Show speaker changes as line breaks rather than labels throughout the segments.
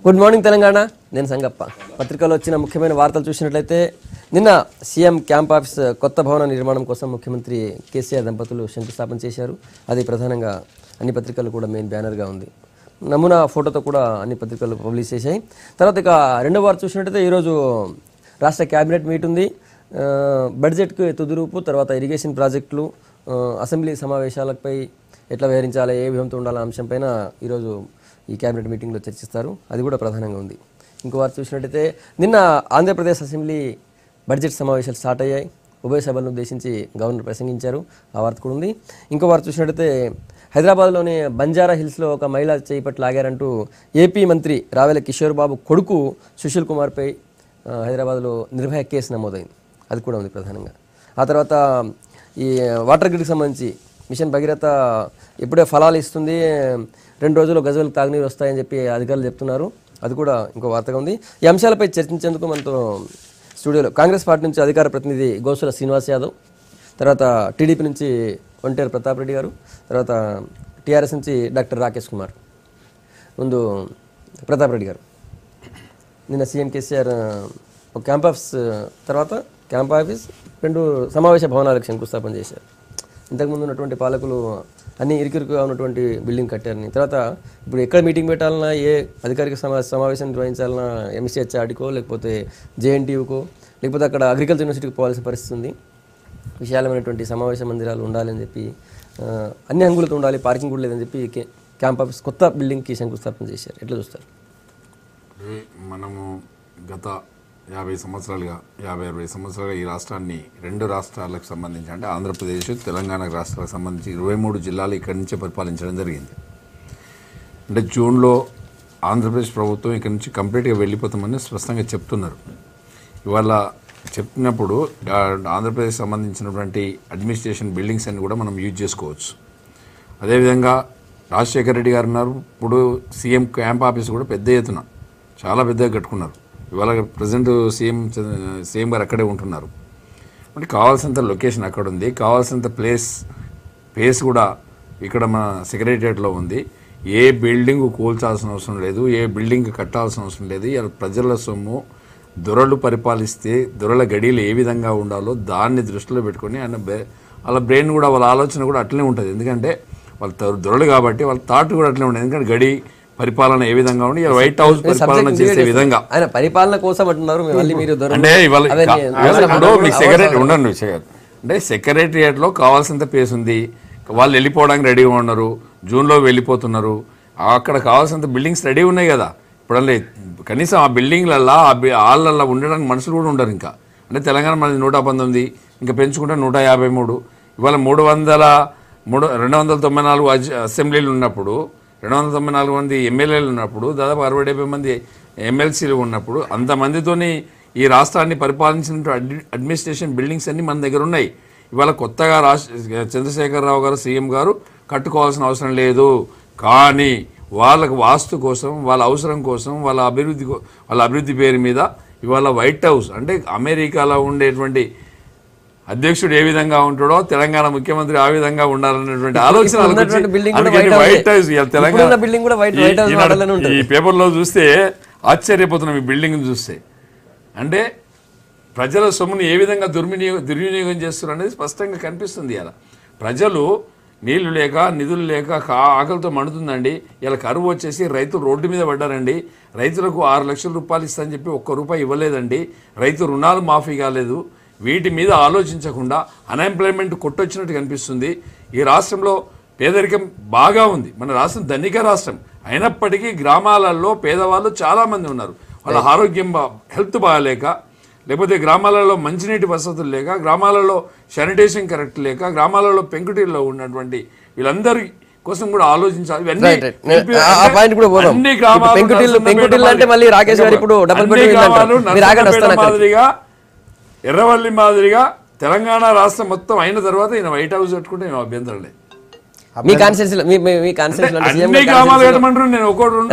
Good morning Telangana. నేను సంగప్ప. పత్రికలో వచ్చిన ముఖ్యమైన వార్తలు చూసినట్లయితే నిన్న సీఎం క్యాంప్ ఆఫీస్ కొత్త భవన నిర్మాణం కోసం ముఖ్యమంత్రి కేసీఆర్ దంపతులు శంకుస్థాపన చేశారు. అది ప్రధానంగా అన్ని పత్రికలు కూడా మెయిన్ బ్యానర్గా ఉంది. నమూనా ఫోటోతో కూడా అన్ని పత్రికలు పబ్లిష్ చేశాయి. తర్వాత ఇక రెండవ వార్త చూసినట్లయితే ఈరోజు రాష్ట్ర క్యాబినెట్ మీట్ ఉంది. బడ్జెట్కు తుదిరూపు, తర్వాత ఇరిగేషన్ ప్రాజెక్టులు, అసెంబ్లీ సమావేశాలపై ఎట్లా వ్యవహరించాలి, ఏ వ్యూహంతో ఉండాలనే అంశంపైన ఈరోజు ఈ క్యాబినెట్ మీటింగ్లో చర్చిస్తారు. అది కూడా ప్రధానంగా ఉంది. ఇంకో వార్త చూసినట్టయితే నిన్న ఆంధ్రప్రదేశ్ అసెంబ్లీ బడ్జెట్ సమావేశాలు స్టార్ట్ అయ్యాయి. ఉభయ సభలను ఉద్దేశించి గవర్నర్ ప్రసంగించారు. ఆ వార్త కూడా ఉంది. ఇంకో వార్త చూసినట్టయితే హైదరాబాద్లోని బంజారా హిల్స్లో ఒక మహిళ చేయి పట్ల లాగారంటూ ఏపీ మంత్రి రావెల కిషోర్ బాబు కొడుకు సుశీల్ కుమార్పై హైదరాబాద్లో నిర్భయ కేసు నమోదైంది. అది కూడా ఉంది ప్రధానంగా. ఆ తర్వాత ఈ వాటర్ గ్రిడ్కి సంబంధించి మిషన్ భగీరథ ఎప్పుడే ఫలాలు ఇస్తుంది, 2 రోజుల్లో గజవెలకు తాగునీరు వస్తాయని చెప్పి అధికారులు చెప్తున్నారు. అది కూడా ఇంకో వార్తగా ఉంది. ఈ అంశాలపై చర్చించేందుకు మనతో స్టూడియోలో కాంగ్రెస్ పార్టీ నుంచి అధికార ప్రతినిధి గోసుల శ్రీనివాస్ యాదవ్, తర్వాత టీడీపీ నుంచి ఒంటేరు ప్రతాప్ రెడ్డి గారు, తర్వాత టీఆర్ఎస్ నుంచి డాక్టర్ రాకేష్ కుమార్. ముందు ప్రతాప్ రెడ్డి గారు, నిన్న సీఎం కేసీఆర్ ఒక క్యాంప్ ఆఫీస్ తర్వాత క్యాంప్ ఆఫీస్ 2 సమావేశ భవనాలకు శంకుస్థాపన చేశారు. ఇంతకుముందు ఉన్నటువంటి పాలకులు అన్ని ఇరుకిరుకుగా ఉన్నటువంటి బిల్డింగ్ కట్టారని, తర్వాత ఇప్పుడు ఎక్కడ మీటింగ్ పెట్టాలన్నా, ఏ అధికారిక సమావేశం నిర్వహించాలన్నా ఎంసీహెచ్ఆర్డీకో లేకపోతే జేఎన్టీయూకో లేకపోతే అక్కడ అగ్రికల్చర్ యూనివర్సిటీకి పోవాల్సిన పరిస్థితి ఉంది. విశాలమైనటువంటి సమావేశ మందిరాలు ఉండాలని చెప్పి, అన్ని హంగులతో ఉండాలి, పార్కింగ్ కూడా లేదని చెప్పి క్యాంప్ ఆఫీస్ కొత్త బిల్డింగ్కి శంకుస్థాపన చేశారు. ఎట్లా చూస్తారు?
మనము గత 50 సంవత్సరాలుగా 50-60 సంవత్సరాలుగా ఈ రాష్ట్రాన్ని 2 రాష్ట్రాలకు సంబంధించి, అంటే ఆంధ్రప్రదేశ్ తెలంగాణ రాష్ట్రాలకు సంబంధించి 23 జిల్లాలు ఇక్కడి నుంచే పరిపాలించడం జరిగింది. అంటే జూన్లో ఆంధ్రప్రదేశ్ ప్రభుత్వం ఇక్కడి నుంచి కంప్లీట్గా వెళ్ళిపోతామని స్పష్టంగా చెప్తున్నారు. ఇవాళ చెప్పినప్పుడు ఆంధ్రప్రదేశ్ సంబంధించినటువంటి అడ్మినిస్ట్రేషన్ బిల్డింగ్స్ అన్ని కూడా మనం యూజ్ చేసుకోవచ్చు. అదేవిధంగా రాజశేఖర రెడ్డి గారు ఉన్నారు. ఇప్పుడు సీఎం క్యాంప్ ఆఫీస్ కూడా పెద్ద ఎత్తున చాలా పెద్దగా కట్టుకున్నారు. ఇవాళ ప్రజెంట్ సీఎం గారు అక్కడే ఉంటున్నారు. అంటే కావాల్సినంత లొకేషన్ అక్కడ ఉంది, కావాల్సినంత ప్లేస్ కూడా ఇక్కడ మన సెక్రటేరియట్లో ఉంది. ఏ బిల్డింగ్ కూల్చాల్సిన అవసరం లేదు, ఏ బిల్డింగ్ కట్టాల్సిన అవసరం లేదు. ఇలా ప్రజల సొమ్ము దొరలు పరిపాలిస్తే దొరల గడియలు ఏ విధంగా ఉండాలో దాన్ని దృష్టిలో పెట్టుకొని వాళ్ళ బ్రెయిన్ కూడా, వాళ్ళ ఆలోచన కూడా అట్లనే ఉంటుంది. ఎందుకంటే వాళ్ళ దొరలు కాబట్టి వాళ్ళ థాట్ కూడా అట్లనే ఉంటుంది. ఎందుకంటే గడి పరిపాలన ఏ విధంగా ఉండి వైట్ హౌస్ పరిపాలన చేసే విధంగా
ఆయన పరిపాలన కోసం అంటున్నారు.
అంటే ఇవాళ ఉండండి, అంటే సెక్రటేరియట్లో కావాల్సినంత ప్లేస్ ఉంది. వాళ్ళు వెళ్ళిపోవడానికి రెడీగా ఉన్నారు. జూన్లో వెళ్ళిపోతున్నారు. అక్కడ కావాల్సినంత బిల్డింగ్స్ రెడీ ఉన్నాయి కదా. ఇప్పుడు కనీసం ఆ బిల్డింగ్లల్లో హాళ్ళల్లో ఉండడానికి మనుషులు కూడా ఉండరు. ఇంకా అంటే తెలంగాణ మనది 119, ఇంకా పెంచుకుంటే 153. ఇవాళ 294 అసెంబ్లీలు ఉన్నప్పుడు, 294 మంది ఎమ్మెల్యేలు ఉన్నప్పుడు, దాదాపు 60-70 మంది ఎమ్మెల్సీలు ఉన్నప్పుడు, అంతమందితోని ఈ రాష్ట్రాన్ని పరిపాలించిన అడ్మినిస్ట్రేషన్ బిల్డింగ్స్ అన్నీ మన దగ్గర ఉన్నాయి. ఇవాళ కొత్తగా చంద్రశేఖరరావు గారు సీఎం గారు కట్టుకోవాల్సిన అవసరం లేదు. కానీ వాళ్ళకు వాస్తు కోసం, వాళ్ళ అవసరం కోసం, వాళ్ళ అభివృద్ధి పేరు మీద ఇవాళ వైట్ హౌస్, అంటే అమెరికాలో ఉండేటువంటి అధ్యక్షుడు ఏ విధంగా ఉంటాడో తెలంగాణ ముఖ్యమంత్రి ఆ విధంగా ఉండాలనేటువంటి ఆలోచన వైట్ హౌస్. ఈ పేపర్లో చూస్తే ఆశ్చర్యపోతున్నాం ఈ బిల్డింగ్ చూస్తే. అంటే ప్రజల సొమ్మును ఏ విధంగా దుర్వినియోగం చేస్తున్నారు అనేది స్పష్టంగా కనిపిస్తుంది. ఇలా ప్రజలు నీళ్లు లేక, నిధులు లేక ఆకలితో మండుతుందండి. ఇలా కరువు వచ్చేసి రైతులు రోడ్డు మీద పడ్డారండి. రైతులకు 6 లక్షల రూపాయలు ఇస్తానని చెప్పి ₹1 ఇవ్వలేదండి. రైతు రుణాలు మాఫీ కాలేదు. వీటి మీద ఆలోచించకుండా అన్ఎంప్లాయ్మెంట్ కొట్టొచ్చినట్టు కనిపిస్తుంది. ఈ రాష్ట్రంలో పేదరికం బాగా ఉంది. మన రాష్ట్రం ధనిక రాష్ట్రం అయినప్పటికీ గ్రామాలలో పేదవాళ్ళు చాలామంది ఉన్నారు. వాళ్ళ ఆరోగ్యం హెల్త్ బాగాలేక, లేకపోతే గ్రామాలలో మంచినీటి వసతులు లేక, గ్రామాలలో శానిటేషన్ కరెక్ట్ లేక, గ్రామాలలో పెంకుటిల్లో ఉన్నటువంటి వీళ్ళందరి కోసం కూడా ఆలోచించాలి. మాదిరిగా ఎర్రవల్లి మాదిరిగా తెలంగాణ రాష్ట్రం మొత్తం అయిన తర్వాత ఈయన వైట్ హౌస్ పెట్టుకుంటే ఏం అభ్యంతరం లేదు.
మీ కాన్స్టిట్యూన్సీలో మీ కాన్స్టిట్యూన్సీలో
అన్ని గ్రామాలు కట్టమంటారు. నేను 1, 2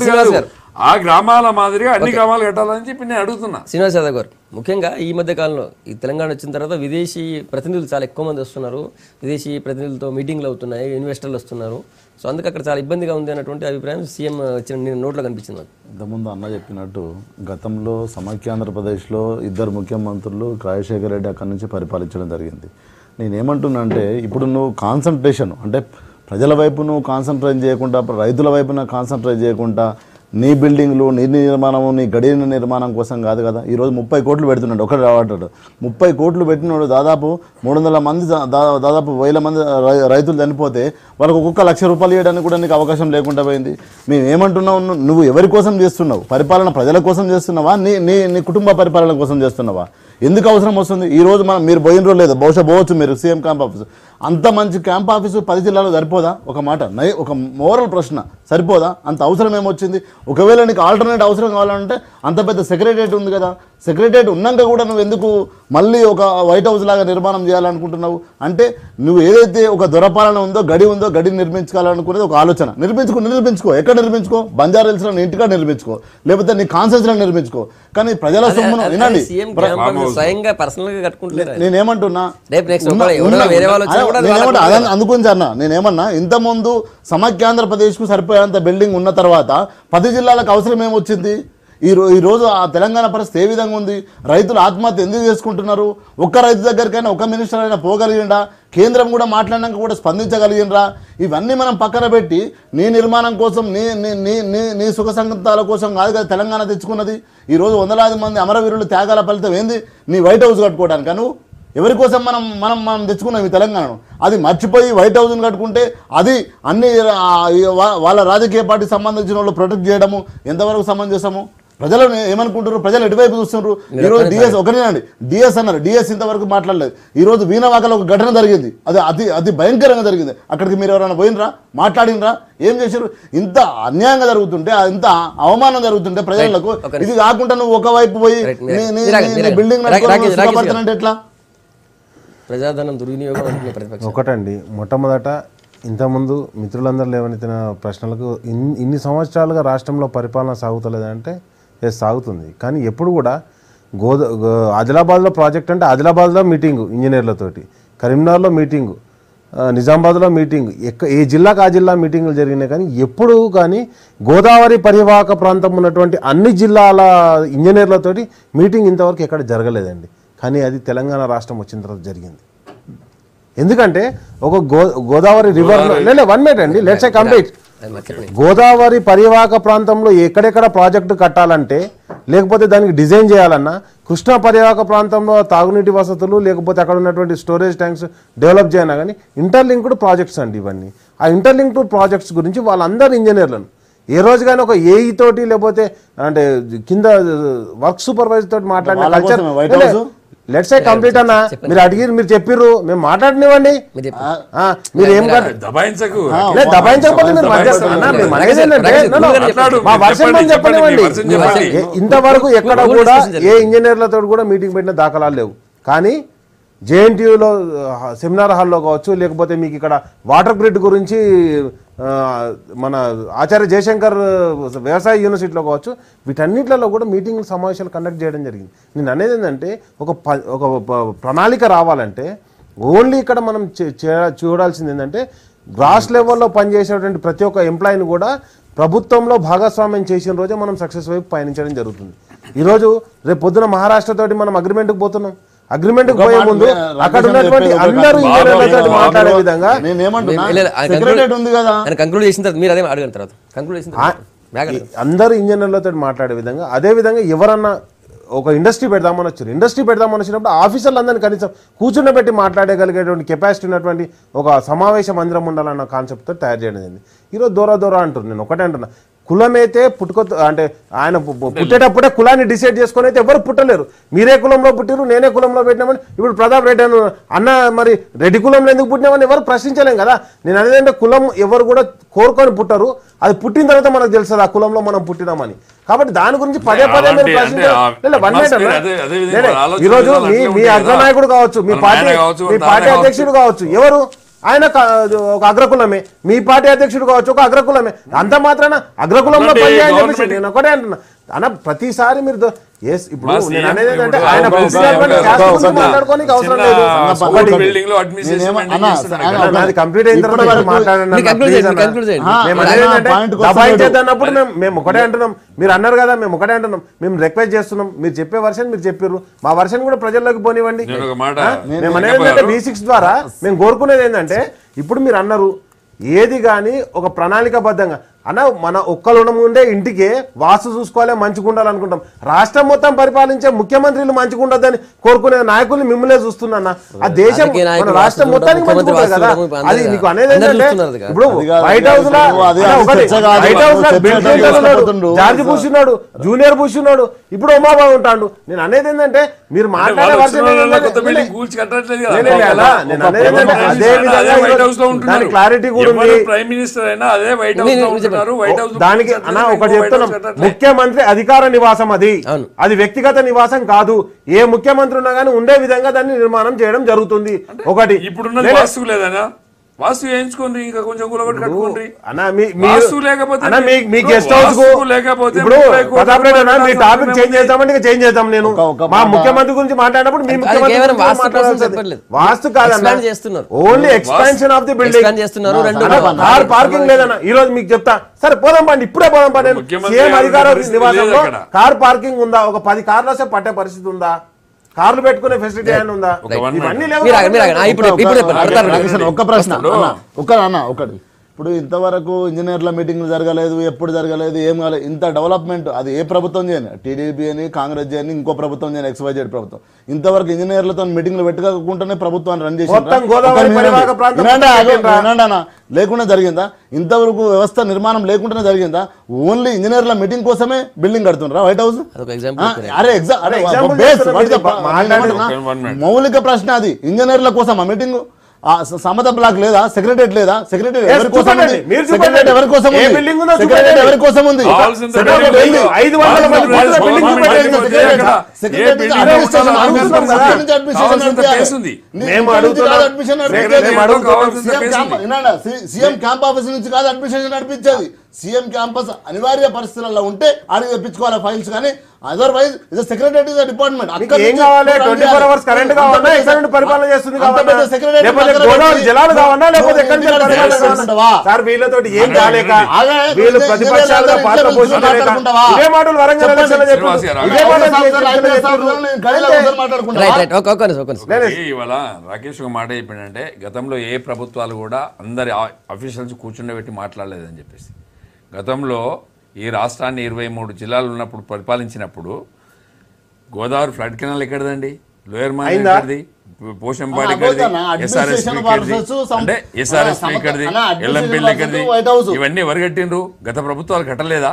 కాదు, ఆ గ్రామాల మాదిరిగా అన్ని గ్రామాలు కట్టాలని చెప్పి నేను అడుగుతున్నా.
శ్రీనివాస్ యాదవ్ గారు, ముఖ్యంగా ఈ మధ్య కాలంలో ఈ తెలంగాణ వచ్చిన తర్వాత విదేశీ ప్రతినిధులు చాలా ఎక్కువ మంది వస్తున్నారు, విదేశీ ప్రతినిధులతో మీటింగ్లు అవుతున్నాయి, ఇన్వెస్టర్లు వస్తున్నారు. సో అందుకు అక్కడ చాలా ఇబ్బందిగా ఉంది అన్నటువంటి అభిప్రాయం సీఎం ఇచ్చిన నోట్లో కనిపించింది నాకు.
ఇంతకుముందు అన్న చెప్పినట్టు గతంలో సమైక్యాంధ్రప్రదేశ్లో 2 ముఖ్యమంత్రులు రాజశేఖర రెడ్డి అక్కడి నుంచి పరిపాలించడం జరిగింది. నేనేమంటున్నా అంటే ఇప్పుడు నువ్వు కాన్సన్ట్రేషన్ అంటే ప్రజల వైపు నువ్వు కాన్సన్ట్రేట్ చేయకుండా, రైతుల వైపున కాన్సన్ట్రేట్ చేయకుండా, నీ బిల్డింగ్లు, నీ నిర్మాణము, నీ గడిన నిర్మాణం కోసం కాదు కదా. ఈరోజు 30 కోట్లు పెడుతున్నాడు, ఒకటి రావట్లేదు. 30 కోట్లు పెట్టినాడు, దాదాపు 300 మంది, దాదాపు 1000 మంది రైతులు చనిపోతే వాళ్ళకు ఒక్కొక్క ₹1,00,000 ఇవ్వడానికి కూడా నీకు అవకాశం లేకుండా పోయింది. మేము ఏమంటున్నావు, నువ్వు ఎవరి కోసం చేస్తున్నావు? పరిపాలన ప్రజల కోసం చేస్తున్నావా, నీ నీ నీ కుటుంబ పరిపాలన కోసం చేస్తున్నావా? ఎందుకు అవసరం వస్తుంది? ఈరోజు మీరు పోయిన రోజు లేదు, బహుశా పోవచ్చు మీరు సీఎం క్యాంప్ ఆఫీసు. అంత మంచి క్యాంప్ ఆఫీసు 10 జిల్లాలో సరిపోదా? ఒక మాట, ఒక మోరల్ ప్రశ్న, సరిపోదా? అంత అవసరం ఏమొచ్చింది? ఒకవేళ నీకు ఆల్టర్నేట్ అవసరం కావాలంటే అంత పెద్ద సెక్రటరియట్ ఉంది కదా, సెక్రటరియట్ ఉన్నాక కూడా నువ్వు ఎందుకు మళ్ళీ ఒక వైట్ హౌస్ లాగా నిర్మాణం చేయాలనుకుంటున్నావు? అంటే నువ్వు ఏదైతే ఒక దొరపాలన ఉందో, గడి ఉందో, గడిని నిర్మించుకోవాలనుకునేది ఒక ఆలోచన. నిర్మించుకో. ఎక్కడ నిర్మించుకో? బంజారా హిల్స్లో నీ ఇంటిగా నిర్మించుకో, లేకపోతే నీ కాన్సెన్స్లో నిర్మించుకో. కానీ ప్రజల సొమ్మును వినండి. నేనేమంటున్నా అందుకుని అన్న, నేనేమన్నా ఇంతకుముందు సమైక్యాంధ్రప్రదేశ్కు సరిపోయేంత బిల్డింగ్ ఉన్న తర్వాత 10 జిల్లాలకు అవసరం ఏమొచ్చింది? ఈరోజు ఆ తెలంగాణ పరిస్థితి ఏ విధంగా ఉంది? రైతులు ఆత్మహత్య ఎందుకు చేసుకుంటున్నారు? ఒక్క రైతు దగ్గరికైనా ఒక మినిస్టర్ అయినా పోగలిగిండా? కేంద్రం కూడా మాట్లాడినాక కూడా స్పందించగలిగినరా? ఇవన్నీ మనం పక్కన పెట్టి నీ నిర్మాణం కోసం, నీ నీ నీ నీ నీ సుఖ సంగతాల కోసం కాదు కదా తెలంగాణ తెచ్చుకున్నది. ఈరోజు వందలాది మంది అమరవీరులు త్యాగాల ఫలితం ఏంది? నీ వైట్ హౌస్ కట్టుకోవడానికి. నువ్వు ఎవరి కోసం మనం మనం మనం తెచ్చుకున్నాం ఈ తెలంగాణను? అది మర్చిపోయి వైట్ హౌస్ని కట్టుకుంటే అది అన్ని వాళ్ళ రాజకీయ పార్టీకి సంబంధించిన వాళ్ళు ప్రొటెక్ట్ చేయడము ఎంతవరకు సమంజసము? ప్రజలు ఏమనుకుంటారు? ప్రజలు ఎటువైపు చూస్తున్నారు? ఈరోజు డిఎస్ ఒకటేనండి, డిఎస్ అన్నారు, డిఎస్ ఇంతవరకు మాట్లాడలేదు. ఈరోజు వీణవాకలో ఒక ఘటన జరిగింది, అది అతి అతి భయంకరంగా జరిగింది. అక్కడికి మీరు ఎవరైనా పోయినరా? మాట్లాడినరా? ఏం చేశారు? ఇంత అన్యాయంగా జరుగుతుంటే, ఇంత అవమానం జరుగుతుంటే ప్రజలకు, ఇది కాకుండా నువ్వు ఒకవైపు పోయి బిల్డింగ్ సుఖపడుతున్నట్టు ఎట్లా?
ప్రజాధనం దుర్వినియోగం అంటున్న ప్రతిపక్షం.
ఒకటండి, మొట్టమొదట ఇంతకుముందు మిత్రులందరూ లేవనెత్తిన ప్రశ్నలకు ఇన్ని సంవత్సరాలుగా రాష్ట్రంలో పరిపాలన సాగుతలేదంటే సాగుతుంది. కానీ ఎప్పుడు కూడా ఆదిలాబాద్లో ప్రాజెక్ట్ అంటే ఆదిలాబాద్లో మీటింగు ఇంజనీర్లతోటి, కరీంనగర్లో మీటింగు, నిజామాబాద్లో మీటింగ్, ఏ జిల్లాకు ఆ జిల్లా మీటింగులు జరిగినాయి. కానీ ఎప్పుడు కానీ గోదావరి పరివాహక ప్రాంతం ఉన్నటువంటి అన్ని జిల్లాల ఇంజనీర్లతోటి మీటింగ్ ఇంతవరకు ఎక్కడ జరగలేదండి. కానీ అది తెలంగాణ రాష్ట్రం వచ్చిన తర్వాత జరిగింది. ఎందుకంటే ఒక గోదావరి రివర్లో 1 మినిట్ అండి, లెట్స్ ఐ కంప్లీట్. గోదావరి పరివాహక ప్రాంతంలో ఎక్కడెక్కడ ప్రాజెక్టు కట్టాలంటే, లేకపోతే దానికి డిజైన్ చేయాలన్నా, కృష్ణా పరివాహక ప్రాంతంలో తాగునీటి వసతులు, లేకపోతే అక్కడ ఉన్నటువంటి స్టోరేజ్ ట్యాంక్స్ డెవలప్ చేయాలన్నా కానీ ఇంటర్లింక్డ్ ప్రాజెక్ట్స్ అండి ఇవన్నీ. ఆ ఇంటర్లింక్డ్ ప్రాజెక్ట్స్ గురించి వాళ్ళందరూ ఇంజనీర్లను ఏ రోజు కానీ ఒక ఏఈ తోటి లేకపోతే అంటే కింద వర్క్ సూపర్వైజర్ తోటి మాట్లాడిన కల్చర్. లెట్స్ ఏ కంప్లీట్ అన్న, మీరు అడిగిరు, మీరు చెప్పిర్రు, మేము మాట్లాడినివ్వండి. మీరు ఏం చెప్పనివ్వండి. ఇంతవరకు ఎక్కడ కూడా ఏ ఇంజనీర్లతో కూడా మీటింగ్ పెట్టిన దాఖలాలు లేవు. కానీ జేఎన్టీయూలో సెమినార్ హాల్లో కావచ్చు, లేకపోతే మీకు ఇక్కడ వాటర్ గ్రిడ్ గురించి మన ఆచార్య జయశంకర్ వ్యవసాయ యూనివర్సిటీలో కావచ్చు, వీటన్నిటిలో కూడా మీటింగ్ సమావేశాలు కండక్ట్ చేయడం జరిగింది. నేను అనేది ఏంటంటే ఒక ప్రణాళిక రావాలంటే ఓన్లీ ఇక్కడ మనం చూడాల్సింది ఏంటంటే గ్రాస్ లెవెల్లో పనిచేసేటువంటి ప్రతి ఒక్క ఎంప్లాయీని కూడా ప్రభుత్వంలో భాగస్వామ్యం చేసిన రోజే మనం సక్సెస్ వైపు పయనించడం జరుగుతుంది. ఈరోజు రేపు పొద్దున మహారాష్ట్రతోటి మనం అగ్రిమెంట్కి పోతున్నాం. అగ్రిమెంట్ పోయే ముందు అక్కడ ఉన్నటువంటి అందరూ ఇంజనీర్లతో మాట్లాడే విధంగా అందరూ ఇంజనీర్లతో మాట్లాడే విధంగా, అదే విధంగా ఎవరన్నా ఒక ఇండస్ట్రీ పెడదామని వచ్చారు, ఇండస్ట్రీ పెడదామని వచ్చినప్పుడు ఆఫీసర్లు అందరినీ కనీసం కూర్చుండబెట్టి మాట్లాడగలిగేటువంటి కెపాసిటీ ఉన్నటువంటి ఒక సమావేశ మందిరం ఉండాలన్న కాన్సెప్ట్తో తయారు చేయడం జరిగింది. ఈరోజు దూర అంటారు. నేను ఒకటే అంటున్నా, కులమైతే అంటే ఆయన పుట్టేటప్పుడే కులాన్ని డిసైడ్ చేసుకొని అయితే ఎవరు పుట్టలేరు. మీరే కులంలో పుట్టిరు, నేనే కులంలో పెట్టినామని ఇప్పుడు ప్రతాప్ రెడ్డి అన్న మరి రెడ్డి కులంలో ఎందుకు పుట్టినామని ఎవరు ప్రశ్నించలేం కదా. నేను అనేది కులం ఎవరు కూడా కోరుకొని పుట్టరు, అది పుట్టిన తర్వాత మనకు తెలుస్తుంది ఆ కులంలో మనం పుట్టినామని. కాబట్టి దాని గురించి పదే మీరు ప్రశ్నించారు. ఈరోజు మీ అగ్రనాయకుడు కావచ్చు, మీ పార్టీ అధ్యక్షుడు కావచ్చు, ఎవరు ఆయన ఒక అగ్రకులమే, మీ పార్టీ అధ్యక్షుడు కావచ్చు ఒక అగ్రకులమే, అంత మాత్రాన అగ్రకులంలో పనిచేయని చెప్పేసి నేను ఒకటే అంటున్నా అన్న. ప్రతిసారి మీరు ఇప్పుడు నేను అనేది ఏంటంటే ఆయన మాట్లాడుకోనికి అవసరం లేదు. నాది కంప్లీట్ అయిన తర్వాత మాట్లాడినప్పుడు మేము ఒకటే అంటున్నాం. మీరు అన్నారు కదా, మేము ఒకటే అంటున్నాం. మేము రిక్వెస్ట్ చేస్తున్నాం, మీరు చెప్పే వర్షన్ మీరు చెప్పారు, మా వర్షన్ కూడా ప్రజల్లోకి పోనివ్వండి. మేము అనేది ఏంటంటే V6 ద్వారా మేము కోరుకునేది ఏంటంటే, ఇప్పుడు మీరు అన్నారు ఏది కానీ ఒక ప్రణాళికాబద్ధంగా అన్న, మన ఒక్కలు ఉండే ఇంటికే వాస్తు చూసుకోవాలి, మంచిగా ఉండాలనుకుంటాం. రాష్ట్రం మొత్తం పరిపాలించే ముఖ్యమంత్రులు మంచిగా ఉండదని కోరుకునే నాయకుల్ని మిమ్మల్నే చూస్తున్నా. ఆ దేశం మన రాష్ట్రం మొత్తానికి మంచిగా ఉంటుంది కదా. అది నీకు అనేది ఏంటంటే, ఇప్పుడు వైట్ హౌస్ జార్జ్ బుష్ ఉన్నాడు, జూనియర్ బుష్ ఉన్నాడు, ఇప్పుడు ఒబామా ఉంటాడు. నేను అనేది ఏంటంటే, మీరు మాట్లాడే వర్షం అదే విధంగా క్లారిటీ కూడా ఉంది.
ప్రైమ్ మినిస్టర్ అయినా అదే వైట్ హౌస్
దానికి అన్న ఒకటి చెప్తున్నాం, ముఖ్యమంత్రి అధికార నివాసం అది వ్యక్తిగత నివాసం కాదు. ఏ ముఖ్యమంత్రి ఉన్నా కానీ ఉండే విధంగా దాన్ని నిర్మాణం చేయడం జరుగుతుంది. ఒకటి
ఇప్పుడున్న వాస్తు లేదనా, వాస్తు వేయించుకోండి, ఇంకా కొంచెం కూలగొట్టి కట్టుకోండి.
మీ గెస్ట్ హౌస్ ఇప్పుడు మీ టాపిక్ చేంజ్ చేద్దామంటే చేంజ్ చేద్దాం. నేను మా ముఖ్యమంత్రి గురించి మాట్లాడినప్పుడు మీ ముఖ్యమంత్రి వాస్తు కాదన్నా, only expansion of the building. Car parking లేదన్నా. ఈ రోజు మీకు చెప్తా, సరే పోదాం పండి, ఇప్పుడే పోదాం పండి. సీఎం అధికార నివాసంలో కార్ పార్కింగ్ ఉందా? ఒక 10 కార్లు వస్తే పట్టే పరిస్థితి ఉందా? కార్లు పెట్టుకునే ఫెసిలిటీ అని ఉందా?
ఒక్క ప్రశ్న ఒకటి, ఇప్పుడు ఇంతవరకు ఇంజనీర్ల మీటింగ్లు జరగలేదు, ఎప్పుడు జరగలేదు, ఏం కాలేదు. ఇంత డెవలప్మెంట్ అది ఏ ప్రభుత్వం చేయని, టీడీపీ అని, కాంగ్రెస్ చేయని, ఇంకో ప్రభుత్వం చేయని, XYZ ప్రభుత్వం ఇంతవరకు ఇంజనీర్లతో మీటింగ్లు పెట్టుకోకుండానే ప్రభుత్వాన్ని రన్ చేసి లేకుండా జరిగిందా? ఇంతవరకు వ్యవస్థ నిర్మాణం లేకుండానే జరిగిందా? ఓన్లీ ఇంజనీర్ల మీటింగ్ కోసమే బిల్డింగ్ కడుతున్నారా వైట్ హౌస్? మౌలిక ప్రశ్న అది. ఇంజనీర్ల కోసం ఆ మీటింగ్ సమత బ్లాక్ లేదా? సెక్రటరీ లేదా? సెక్రటరీ ఎవరి కోసం ఉంది? సెక్రటరీ ఎవరి కోసం ఉంది? సెక్రటరీ ఎవరి కోసం ఉంది? సీఎం క్యాంప్ ఆఫీస్ నుంచి కాదు అడ్మినిస్ట్రేషన్ నడిపించేది. సీఎం క్యాంపస్ అనివార్య పరిస్థితులలో ఉంటే ఆడికి తెప్పించుకోవాలి ఫైల్స్, కానీ otherwise is secretary is department.
ఏం కావాలి? 24 hours కరెంట్ కావాలా? ఎక్కడ నుండి పరిపాలన చేస్తుంది కావాలా? లేకపోతే జలాలు కావాలా? లేకపోతే ఎక్కడి నుంచి పరిపాలన కావాలా? సార్ వీళ్ళతోటి ఏం కాలేక వీళ్ళు ప్రతిపక్షాలుగా పాత్ర పోషించలేక ఇదే మాటలు వరంగల్ ఎలక్షన్లో చెప్పారు. ఇదే మాటలు
ఇవాళ రాకేష్ ఒక మాట చెప్పిండంటే, గతంలో ఏ ప్రభుత్వాలు కూడా అందరి అఫీషియల్స్ కూర్చుండబెట్టి మాట్లాడలేదని చెప్పేసి. గతంలో ఈ రాష్ట్రాన్ని 23 జిల్లాలు ఉన్నప్పుడు పరిపాలించినప్పుడు గోదావరి ఫ్లడ్ కెనాల్ ఎక్కడదండి? లోయర్ మాన్ ఎక్కడిది? పోషంపాడు ఎక్కడిది? SRSP అంటే SRSP ఎక్కడిది? ఎల్లంపల్లి ఎక్కడిది? ఇవన్నీ ఎవరు కట్టిండ్రు? గత ప్రభుత్వాలు కట్టలేదా?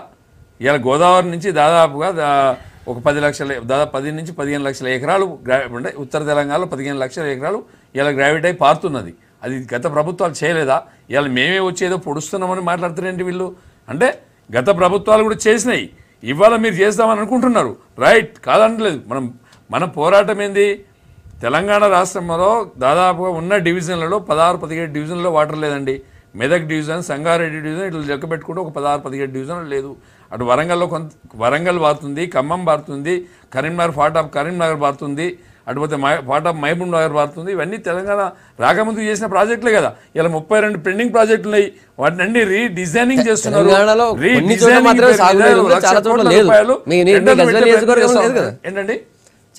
ఇలా గోదావరి నుంచి దాదాపుగా ఒక 10 లక్షల, దాదాపు 10 నుంచి 15 లక్షల ఎకరాలు అంటే ఉత్తర తెలంగాణలో 15 లక్షల ఎకరాలు ఇలా గ్రావిటీ అయి పారుతున్నది. అది గత ప్రభుత్వాలు చేయలేదా? ఇలా మేమే వచ్చేదో పొడుస్తున్నామని మాట్లాడుతున్నారండి వీళ్ళు. అంటే గత ప్రభుత్వాలు కూడా చేసినాయి, ఇవాళ మీరు చేస్తామని అనుకుంటున్నారు. రైట్, కాదనట్లేదు. మన పోరాటం ఏంది? తెలంగాణ రాష్ట్రంలో దాదాపుగా ఉన్న డివిజన్లలో 16-17 డివిజన్లలో వాటర్ లేదండి. మెదక్ డివిజన్, సంగారెడ్డి డివిజన్ ఇట్లా లెక్క పెట్టుకుంటే ఒక 16-17 డివిజన్లు లేదు. అటు వరంగల్లో వరంగల్ బారుతుంది, ఖమ్మం బారుతుంది, కరీంనగర్ ఫార్ట్ ఆఫ్ కరీంనగర్ బారుతుంది, అటుపోతే ఫార్ట్ ఆఫ్ మహబూబ్ నగర్ బారుతుంది. ఇవన్నీ తెలంగాణ రాకముందు చేసిన ప్రాజెక్టులే కదా. ఇలా 32 పెండింగ్ ప్రాజెక్టులు ఉన్నాయి. వాటిని అన్ని రీడిజైనింగ్ చేస్తున్నారు. ఏంటండి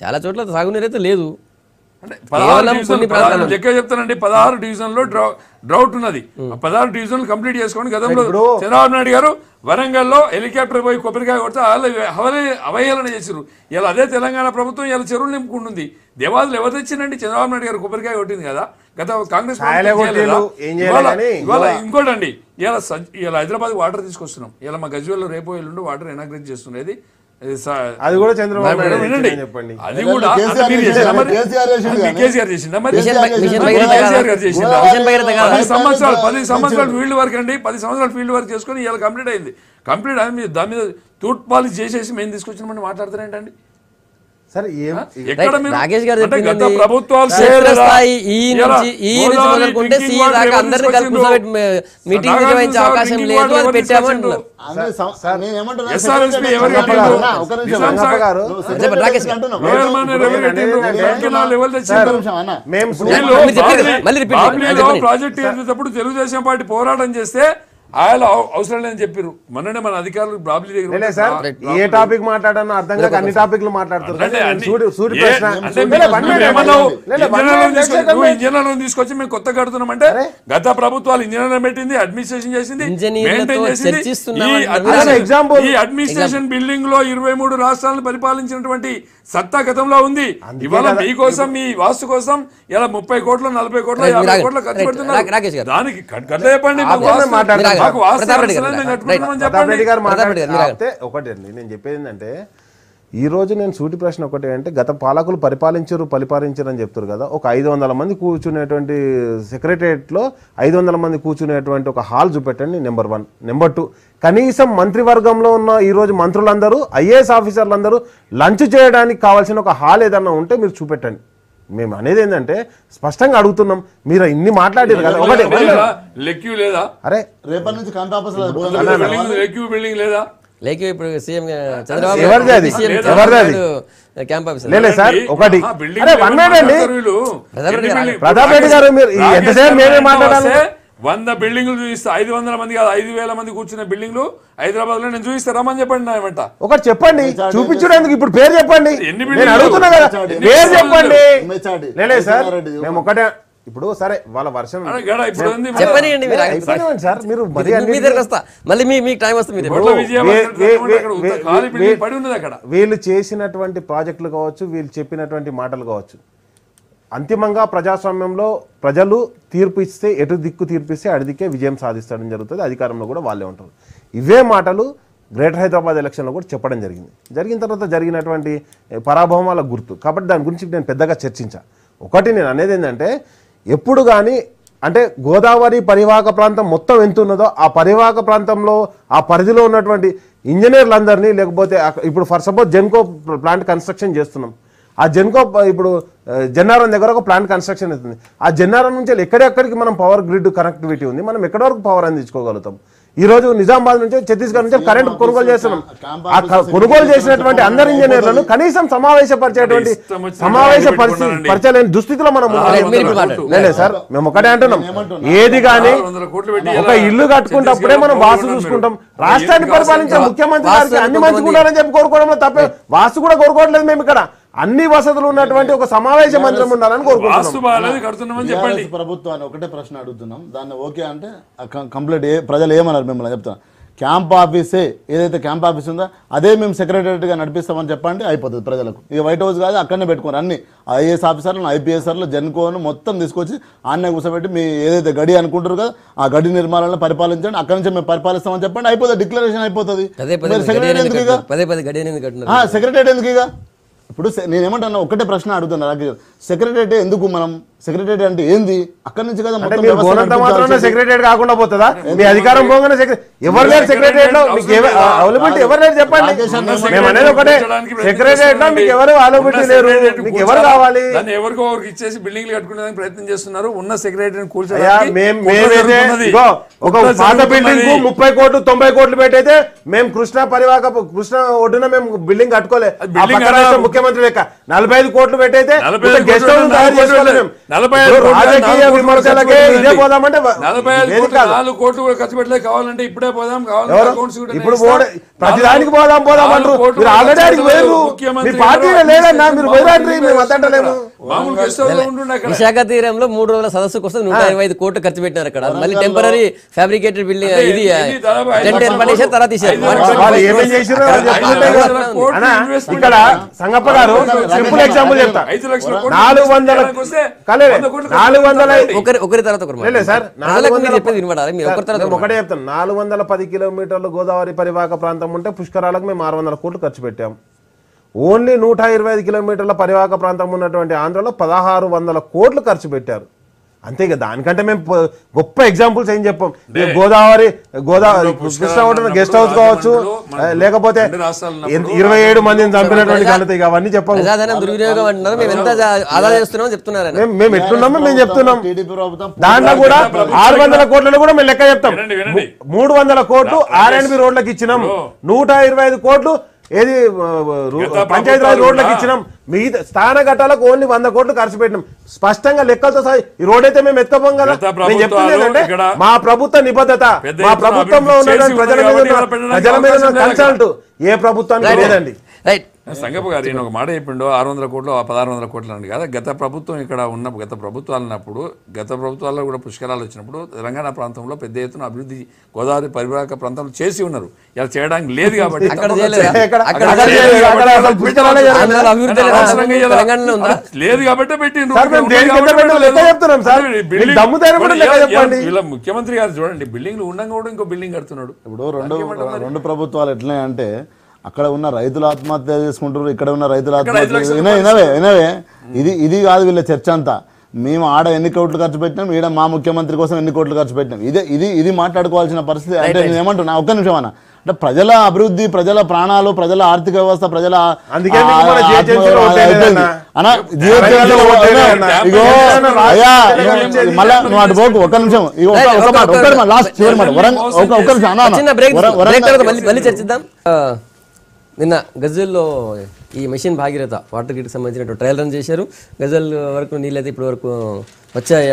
చాలా చోట్ల సాగునీరు అయితే లేదు.
అంటే లెక్క చెప్తానండి, 16 డివిజన్లో డ్రౌట్ ఉన్నది. 16 డివిజన్లు కంప్లీట్ చేసుకోండి. గతంలో చంద్రబాబు నాయుడు గారు వరంగల్లో హెలికాప్టర్ పోయి కొబ్బరికాయ కొడితే అవహేళన చేశారు. ఇలా అదే తెలంగాణ ప్రభుత్వం ఇలా చెరువులు నింపుకుంటుంది. దేవాదులు ఎవరు తెచ్చిందండి? చంద్రబాబు నాయుడు గారు కొబ్బరికాయ కొట్టింది కదా గత కాంగ్రెస్. ఇంకోటి అండి, ఇలా హైదరాబాద్ వాటర్ తీసుకొస్తున్నాం. ఇలా మా గజ్వేల్లో రేపు ఎల్లుండి వాటర్ ఇనాగ్రేట్ చేస్తున్నది.
అది కూడా చంద్రబాబు నాయుడు చెప్పండి.
అది కూడా కేసీఆర్ చేసిందా? మరి 10 సంవత్సరాలు ఫీల్డ్ వర్క్ అండి. 10 సంవత్సరాలు ఫీల్డ్ వర్క్ చేసుకుని ఇలా కంప్లీట్ అయింది. కంప్లీట్ అయింది. దాని మీద తూట్ పాలిష్ చేసేసి మేము తీసుకొచ్చినామని మాట్లాడతారేంటండి?
సరే ఏం
ఎక్కడ మీరు
రాకేష్ గారు
అంటే
చెప్పింది
గత ప్రభుత్వాలు
క్షేత్రస్థాయి ఈ
ఇలా
నుంచి మొదలుకుంటే సి దాకా అందరినీ కలిపి కూర్చోబెట్టి మీటింగ్ నిర్వహించే అవకాశం లేదు అని పెట్టామంటున్నారు.
SRSP ఎవరు కట్టిండ్రు? నిజాం సాగర్
గారు
చెప్పండి రాకేష్ గారు.
లోయర్ మానేర్ ఎవరు కట్టిండ్రు? బ్యాంకుల లెవెల్ తెచ్చిండ్రు.
మేము
వీళ్ళు
మీరు చెప్పండి, మళ్ళీ రిపీట్ చేయండి.
బాబ్లీలో
చెప్పండి.
ప్రాజెక్ట్ చేసేటప్పుడు తెలుగుదేశం పార్టీ పోరాటం చేస్తే ఆయన అవసరం లేదని చెప్పారు. మొన్ననే మన అధికారులు బాబ్లీ దగ్గర
లేదు సార్ ఏ టాపిక్ మాట్లాడానో అర్థం కాక అన్ని టాపిక్లు మాట్లాడుతున్నారు.
ఇంజనీర్లను తీసుకొచ్చి మేము కొత్త కడుతున్నాం అంటే గత ప్రభుత్వాలు ఇంజనీర్ పెట్టింది, అడ్మినిస్ట్రేషన్ చేసింది, మెయింటైన్ చేసింది. ఈ అడ్మినిస్ట్రేషన్ బిల్డింగ్ లో 23 రాష్ట్రాలను పరిపాలించినటువంటి సత్తా గతంలో ఉంది. ఇవాళ మీకోసం మీ వాస్తు కోసం ఇలా 30 కోట్లు 40 కోట్లు 50 కోట్లు ఖర్చు పెడుతున్నారు. దానికి కథ చెప్పండి.
ఒకటి అండి నేను చెప్పేది ఏంటంటే ఈ రోజు నేను సూటి ప్రశ్న ఒకటి అంటే గత పాలకులు పరిపాలించారు అని చెప్తారు కదా. ఒక 500 మంది కూర్చునేటువంటి సెక్రటరియట్లో 500 మంది కూర్చునేటువంటి ఒక హాల్ చూపెట్టండి. నెంబర్ 1. నెంబర్ 2, కనీసం మంత్రివర్గంలో ఉన్న ఈరోజు మంత్రులందరూ ఐఏఎస్ ఆఫీసర్లందరూ లంచ్ చేయడానికి కావాల్సిన ఒక హాల్ ఏదన్నా ఉంటే మీరు చూపెట్టండి. మేము అనేది ఏంటంటే స్పష్టంగా అడుగుతున్నాం. మీరు ఇన్ని మాట్లాడారు కదా. ఒకటి
లెక్యూ లేదా?
అరే
రేపటి నుంచి కాంతాపస్
లెక్యూ బిల్డింగ్ లేదా?
లేక ఇప్పుడు సీఎం చంద్రబాబు
ఎవరిది అది?
క్యాంప్ ఆఫీస్
లేదు సార్. ఒకటి అరే 1 మినిట్ అండి ప్రతాప్ రెడ్డి గారు మీరు ఎంతసేపు మేమే మాట్లాడాలి.
100 బిల్డింగ్లు చూపిస్తా. 500 మంది కాదు 5,000 మంది కూర్చున్న బిల్డింగ్లు హైదరాబాద్ లో నేను చూపిస్తా. రమ్మని చెప్పండి. ఏమంట
ఒకటి చెప్పండి చూపించడానికి. ఇప్పుడు పేరు చెప్పండి. నేను అడుగుతున్నా కదా పేరు చెప్పండి. లేదు సార్ మేము ఒకటే ఇప్పుడు సరే వాళ్ళ వర్షం
చెప్పండి
సార్. మీరు
మీ దగ్గరకు వస్తా మళ్ళీ మీకు టైం వస్తుంది.
వీళ్ళు చేసినటువంటి ప్రాజెక్టులు కావచ్చు, వీళ్ళు చెప్పినటువంటి మాటలు కావచ్చు, అంతిమంగా ప్రజాస్వామ్యంలో ప్రజలు తీర్పు ఇస్తే ఎటు దిక్కు తీర్పు ఇస్తే అడిదికే విజయం సాధిస్తడం జరుగుతుంది. అధికారంలో కూడా వాళ్ళే ఉంటారు. ఇవే మాటలు గ్రేటర్ హైదరాబాద్ ఎలక్షన్లో కూడా చెప్పడం జరిగింది. జరిగిన తర్వాత జరిగినటువంటి పరాభవం వాళ్ళ గుర్తు. కాబట్టి దాని గురించి నేను పెద్దగా చర్చించా. ఒకటి నేను అనేది ఏంటంటే ఎప్పుడు కానీ అంటే గోదావరి పరివాహక ప్రాంతం మొత్తం ఎంత ఉన్నదో ఆ పరివాహక ప్రాంతంలో ఆ పరిధిలో ఉన్నటువంటి ఇంజనీర్లందరినీ లేకపోతే ఇప్పుడు for suppose Genco plant construction చేస్తున్నాం. ఆ జెన్కో ఇప్పుడు జన్నారం దగ్గర ఒక ప్లాంట్ కన్స్ట్రక్షన్ అవుతుంది. ఆ జన్నారం నుంచి ఎక్కడెక్కడికి మనం పవర్ గ్రిడ్ కనెక్టివిటీ ఉంది, మనం ఎక్కడి వరకు పవర్ అందించుకోగలుగుతాం. ఈ రోజు నిజామాబాద్ నుంచి ఛత్తీస్గఢ్ నుంచి కరెంట్ కొనుగోలు చేస్తున్నాం. ఆ కొనుగోలు చేసినటువంటి అందరు ఇంజనీర్లను కనీసం సమావేశపరచలేని దుస్థితిలో మనం లేదు సార్. మేము ఒకటే అంటున్నాం, ఏది కానీ ఒక ఇల్లు కట్టుకుంటప్పుడే మనం వాస్తు చూసుకుంటాం. రాష్ట్రాన్ని పరిపాలించే ముఖ్యమంత్రి గారికి అన్ని మంచిగా ఉండాలని చెప్పి కోరుకోవడంలో తప్పే. వాస్తు కూడా కోరుకోవట్లేదు మేము. ఇక్కడ అన్ని వసతులు ఉన్నటువంటి ఒక సమావేశ మందిరం ఉండాలని కోరుకుంటున్నాం.
ప్రభుత్వాన్ని ఒకటే ప్రశ్న అడుగుతున్నాం. దాన్ని ఓకే అంటే కంప్లీట్ ప్రజలు ఏమన్నారు మిమ్మల్ని చెప్తాను. క్యాంప్ ఆఫీసే ఏదైతే క్యాంప్ ఆఫీస్ ఉందో అదే మేము సెక్రటరీగా నడిపిస్తామని చెప్పండి, అయిపోతుంది ప్రజలకు. ఇక వైట్ హౌస్ కాదు అక్కడనే పెట్టుకోరు. అన్ని ఐఏఎస్ ఆఫీసర్లు ఐపీఎస్ఆర్లు జెన్కోను మొత్తం తీసుకొచ్చి ఆన్నే కూర్చోబెట్టి మీ ఏదైతే గడి అనుకుంటారు కదా ఆ గడి నిర్మాణాలను పరిపాలించండి, అక్కడి నుంచి మేము పరిపాలిస్తామని చెప్పండి, అయిపోతుంది. డిక్లరేషన్ అయిపోతుంది. సెక్రటరీ ఎందుకు ఇక ఇప్పుడు నేనేమంటున్నా ఒకటే ప్రశ్న అడుగుతున్నా రాకేష్. సెక్రటరీ ఎందుకు మనం సెక్రటరీ అంటే ఏంది? అక్కడి నుంచి కదా
సెక్రటరీ కాకుండా పోతుందా? మీ అధికారం పోగానే ఎవరు లేరు సెక్రటరీలో అవైలబిలిటీ ఎవరు లేరు చెప్పండి. మేమనేది ఒకటే, సెక్రటరీలో మీకు ఎవరు అవైలబిలిటీ లేరు, మీకు ఎవరు కావాలి?
ఎవరికో ఒకరికి ఇచ్చేసి బిల్డింగ్లు కట్టుకునేదానికి ప్రయత్నం చేస్తున్నారు. ఉన్న సెక్రటరీని
ఒక పాత బిల్డింగ్ 30 కోట్లు 90 కోట్లు పెట్టయితే మేము కృష్ణ ఒడ్డున మేము బిల్డింగ్ కట్టుకోలేదు. ముఖ్యమంత్రి లెక్క 45 కోట్లు పెట్టయితే గెస్ట్ హౌస్ తయారు చేసుకోలేదు.
45 కోట్లు కూడా ఖర్చు పెట్టలేదు. కావాలంటే ఇప్పుడే పోదాం,
ఇప్పుడు ప్రతిదానికి పోదాం అంటారు.
విశాఖ తీరంలో 3 రోజుల సదస్సు కోసం 125 కోట్లు ఖర్చు పెట్టినారు. అక్కడ మళ్ళీ టెంపరీ ఫ్యాబ్రికేటెడ్ బిల్డింగ్ ఇది తర్వాత
ఇక్కడ సంగప్ప గారు సింపుల్ ఎగ్జాంపుల్ చెప్తా. 410 కిలోమీటర్లు గోదావరి పరివాహక ప్రాంతం ఉంటే పుష్కరాలకు మేము 600 కోట్లు ఖర్చు పెట్టాం. ఓన్లీ 125 కిలోమీటర్ల పరివాహక ప్రాంతం ఉన్నటువంటి ఆంధ్రలో 1600 కోట్లు ఖర్చు పెట్టారు. అంతే కదా. దానికంటే మేము గొప్ప ఎగ్జాంపుల్స్ ఏం చెప్పాం. గోదావరి కృష్ణ ఒడ్డున గెస్ట్ హౌస్ కావచ్చు, లేకపోతే 27 మందిని చంపినటువంటి ఘనత, ఇక అవన్నీ చెప్పాం.
దుర్వినియోగం అంటున్నారు, మేము ఎంత ఆదా చేస్తున్నామో చెప్తున్నారు.
మేము ఎట్లున్నామో మేము చెప్తున్నాం. దాంట్లో కూడా 600 కోట్లను కూడా మేము లెక్క చెప్తాం. 300 కోట్లు R&B రోడ్లకు ఇచ్చినాం, 125 కోట్లు ఏది పంచాయతీరాజ్ రోడ్లకు ఇచ్చినాం, మిగతా స్థాన ఘట్టాలకు ఓన్లీ 100 కోట్లు ఖర్చు పెట్టినాం. స్పష్టంగా లెక్కలతో సహా ఈ రోడ్ అయితే మేము ఎత్తుకోం కదా. నేను చెప్తుంది ఏంటంటే మా ప్రభుత్వ నిబద్ధత, మా ప్రభుత్వంలో ఉన్న ప్రజల మీద కన్సల్ట్ ఏ ప్రభుత్వానికి లేదండి.
రైట్.
సంగప్ప గారు ఈయన ఒక మాట చెప్పిండు, 600 కోట్లు 1600 కోట్లు అండి కదా. గత ప్రభుత్వం ఇక్కడ ఉన్న గత ప్రభుత్వాలు ఉన్నప్పుడు, గత ప్రభుత్వాల్లో కూడా పుష్కరాలు వచ్చినప్పుడు తెలంగాణ ప్రాంతంలో పెద్ద ఎత్తున అభివృద్ధి గోదావరి పరివాహక ప్రాంతంలో చేసి ఉన్నారు. ఇలా చేయడానికి లేదు కాబట్టి లేదు కాబట్టి పెట్టిండ్రు. ముఖ్యమంత్రి గారు చూడండి, బిల్డింగ్లు ఉండగా కూడా ఇంకో బిల్డింగ్ కడుతున్నాడు.
ఇప్పుడు రెండు ప్రభుత్వాలు ఎట్లా అంటే అక్కడ ఉన్న రైతులు ఆత్మహత్య చేసుకుంటారు, ఇక్కడ ఉన్న రైతులు ఆత్మహత్య. వినవే ఇది కాదు వీళ్ళ చర్చ అంతా. మేము ఆడ ఎన్ని కోట్లు ఖర్చు పెట్టినాం, ఈడ మా ముఖ్యమంత్రి కోసం ఎన్ని కోట్లు ఖర్చు పెట్టినాం, ఇది మాట్లాడుకోవాల్సిన పరిస్థితి. అంటే నేను ఏమంటున్నా, ఒక్క నిమిషం అన్న, అంటే ప్రజల అభివృద్ధి, ప్రజల ప్రాణాలు, ప్రజల ఆర్థిక వ్యవస్థ, ప్రజల మళ్ళా నువ్వు అటు పోకు. ఒక్క నిమిషం, లాస్ట్ చివరి మాట, ఒక్క
మళ్ళీ చర్చిద్దాం. నిన్న గజల్లో ఈ మెషిన్ భాగీరథ వాటర్ గ్రిడ్కి సంబంధించిన ట్రయల్ రన్ చేశారు. గజల్ వరకు నీళ్ళైతే ఇప్పటి వరకు వచ్చాయి.